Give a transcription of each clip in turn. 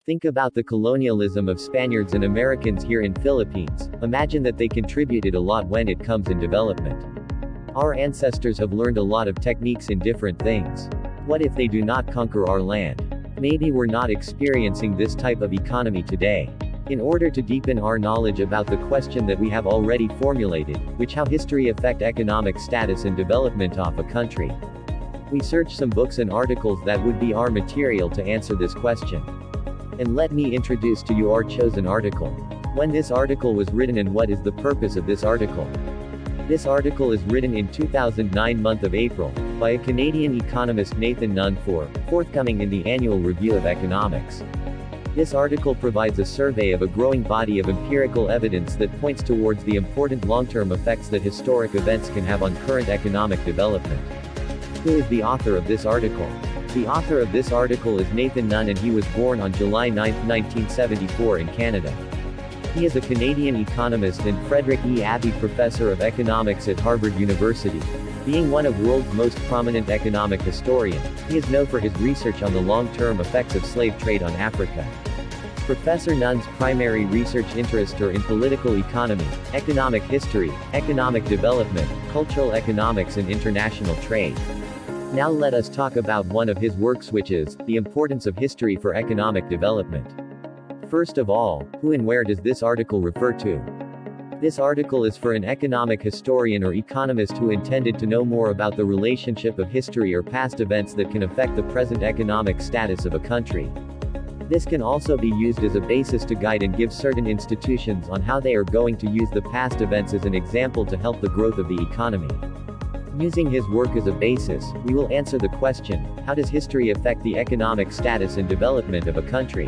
Think about the colonialism of Spaniards and Americans here in Philippines. Imagine that they contributed a lot when it comes in development. Our ancestors have learned a lot of techniques in different things. What if they do not conquer our land? Maybe we're not experiencing this type of economy today. In order to deepen our knowledge about the question that we have already formulated, which how history affect economic status and development of a country, we search some books and articles that would be our material to answer this question. And let me introduce to you our chosen article. When this article was written and what is the purpose of this article. This article is written in 2009 month of April, by a Canadian economist Nathan Nunn forthcoming in the Annual Review of Economics. This article provides a survey of a growing body of empirical evidence that points towards the important long-term effects that historic events can have on current economic development. Who is the author of this article? The author of this article is Nathan Nunn, and he was born on July 9, 1974 in Canada. He is a Canadian economist and Frederick E. Abbey Professor of Economics at Harvard University. Being one of the world's most prominent economic historians, he is known for his research on the long-term effects of slave trade on Africa. Professor Nunn's primary research interests are in political economy, economic history, economic development, cultural economics and international trade. Now let us talk about one of his works, which is, the importance of history for economic development. First of all, who and where does this article refer to? This article is for an economic historian or economist who intended to know more about the relationship of history or past events that can affect the present economic status of a country. This can also be used as a basis to guide and give certain institutions on how they are going to use the past events as an example to help the growth of the economy. Using his work as a basis, we will answer the question, how does history affect the economic status and development of a country?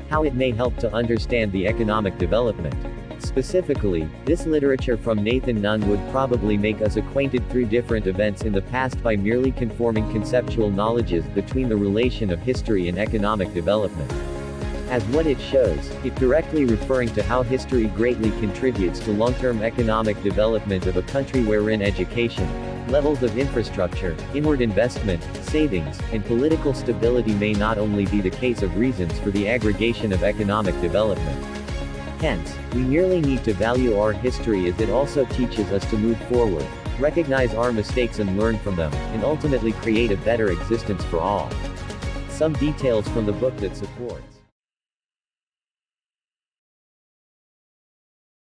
How it may help to understand the economic development. Specifically, this literature from Nathan Nunn would probably make us acquainted through different events in the past by merely conforming conceptual knowledges between the relation of history and economic development. As what it shows, it directly referring to how history greatly contributes to long-term economic development of a country wherein education, levels of infrastructure, inward investment, savings, and political stability may not only be the case of reasons for the aggregation of economic development. Hence, we merely need to value our history as it also teaches us to move forward, recognize our mistakes and learn from them, and ultimately create a better existence for all. Some details from the book that supports